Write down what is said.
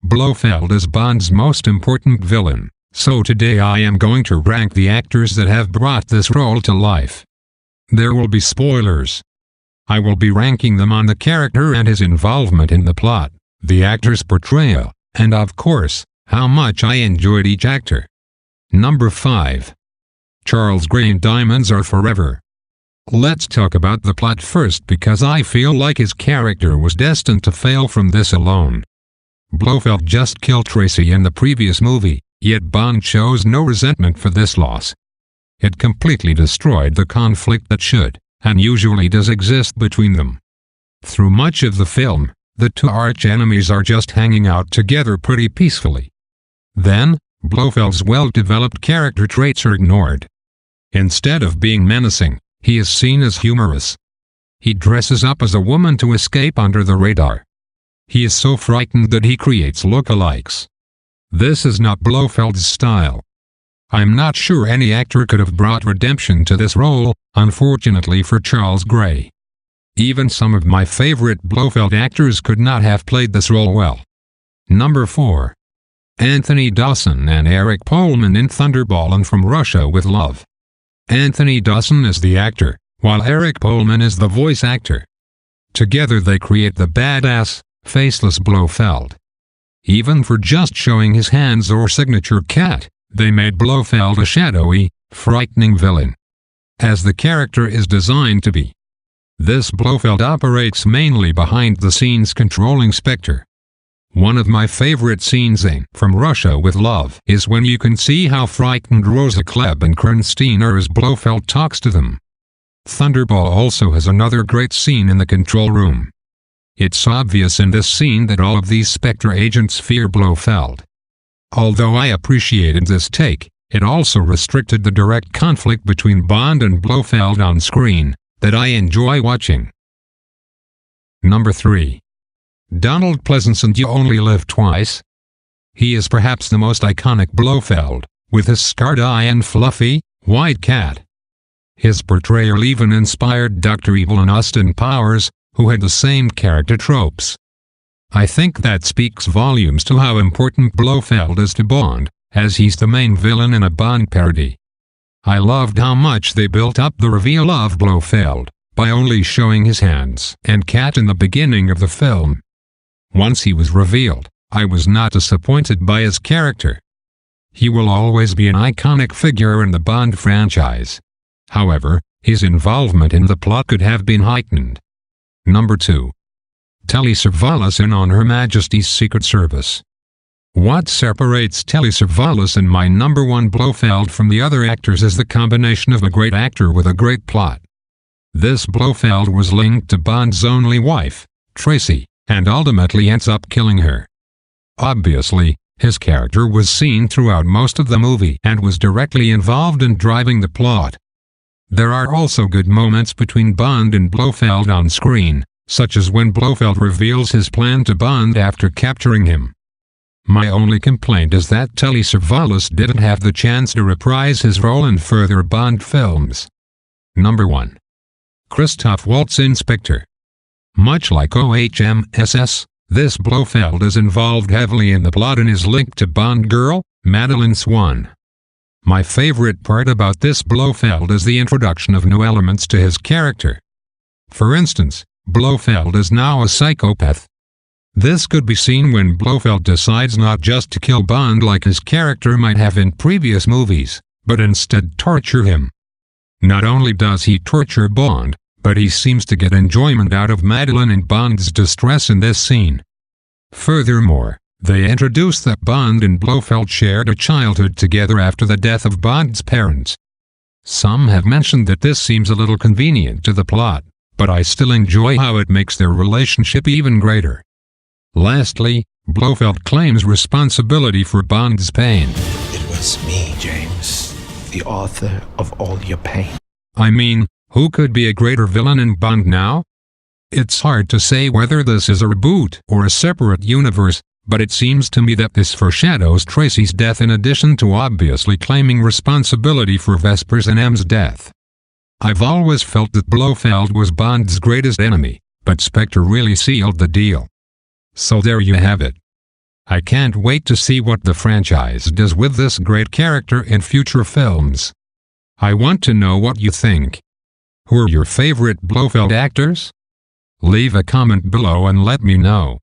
Blofeld is Bond's most important villain, so today I am going to rank the actors that have brought this role to life. There will be spoilers. I will be ranking them on the character and his involvement in the plot, the actor's portrayal, and of course, how much I enjoyed each actor. Number 5. Charles Gray in Diamonds Are Forever. Let's talk about the plot first because I feel like his character was destined to fail from this alone. Blofeld just killed Tracy in the previous movie, yet Bond shows no resentment for this loss. It completely destroyed the conflict that should, and usually does exist between them. Through much of the film, the two arch-enemies are just hanging out together pretty peacefully. Then, Blofeld's well-developed character traits are ignored. Instead of being menacing, he is seen as humorous. He dresses up as a woman to escape under the radar. He is so frightened that he creates look-alikes. This is not Blofeld's style. I'm not sure any actor could have brought redemption to this role, unfortunately for Charles Gray. Even some of my favorite Blofeld actors could not have played this role well. Number 4. Anthony Dawson and Eric Pohlmann in Thunderball and From Russia with Love. Anthony Dawson is the actor, while Eric Pohlmann is the voice actor. Together they create the badass, faceless Blofeld. Even for just showing his hands or signature cat, they made Blofeld a shadowy, frightening villain. As the character is designed to be. This Blofeld operates mainly behind the scenes controlling Spectre. One of my favorite scenes in From Russia with Love is when you can see how frightened Rosa Klebb and Kernstein are as Blofeld talks to them. Thunderball also has another great scene in the control room. It's obvious in this scene that all of these Spectre agents fear Blofeld. Although I appreciated this take, it also restricted the direct conflict between Bond and Blofeld on screen that I enjoy watching. Number 3. Donald Pleasance in You Only Live Twice. He is perhaps the most iconic Blofeld, with his scarred eye and fluffy, white cat. His portrayal even inspired Dr. Evil and Austin Powers, who had the same character tropes. I think that speaks volumes to how important Blofeld is to Bond, as he's the main villain in a Bond parody. I loved how much they built up the reveal of Blofeld, by only showing his hands and cat in the beginning of the film. Once he was revealed, I was not disappointed by his character. He will always be an iconic figure in the Bond franchise. However, his involvement in the plot could have been heightened. Number 2. Telly Savalas in On Her Majesty's Secret Service. What separates Telly Savalas and my number 1 Blofeld from the other actors is the combination of a great actor with a great plot. This Blofeld was linked to Bond's only wife, Tracy, and ultimately ends up killing her. Obviously, his character was seen throughout most of the movie and was directly involved in driving the plot. There are also good moments between Bond and Blofeld on screen, such as when Blofeld reveals his plan to Bond after capturing him. My only complaint is that Telly Savalas didn't have the chance to reprise his role in further Bond films. Number 1. Christoph Waltz in Spectre. Much like OHMSS, this Blofeld is involved heavily in the plot and is linked to Bond girl, Madeleine Swan. My favorite part about this Blofeld is the introduction of new elements to his character. For instance, Blofeld is now a psychopath. This could be seen when Blofeld decides not just to kill Bond like his character might have in previous movies, but instead torture him. Not only does he torture Bond, but he seems to get enjoyment out of Madeleine and Bond's distress in this scene. Furthermore, they introduce that Bond and Blofeld shared a childhood together after the death of Bond's parents. Some have mentioned that this seems a little convenient to the plot, but I still enjoy how it makes their relationship even greater. Lastly, Blofeld claims responsibility for Bond's pain. It was me, James, the author of all your pain. I mean, who could be a greater villain in Bond now? It's hard to say whether this is a reboot or a separate universe, but it seems to me that this foreshadows Tracy's death in addition to obviously claiming responsibility for Vesper's and M's death. I've always felt that Blofeld was Bond's greatest enemy, but Spectre really sealed the deal. So there you have it. I can't wait to see what the franchise does with this great character in future films. I want to know what you think. Who are your favorite Blofeld actors? Leave a comment below and let me know.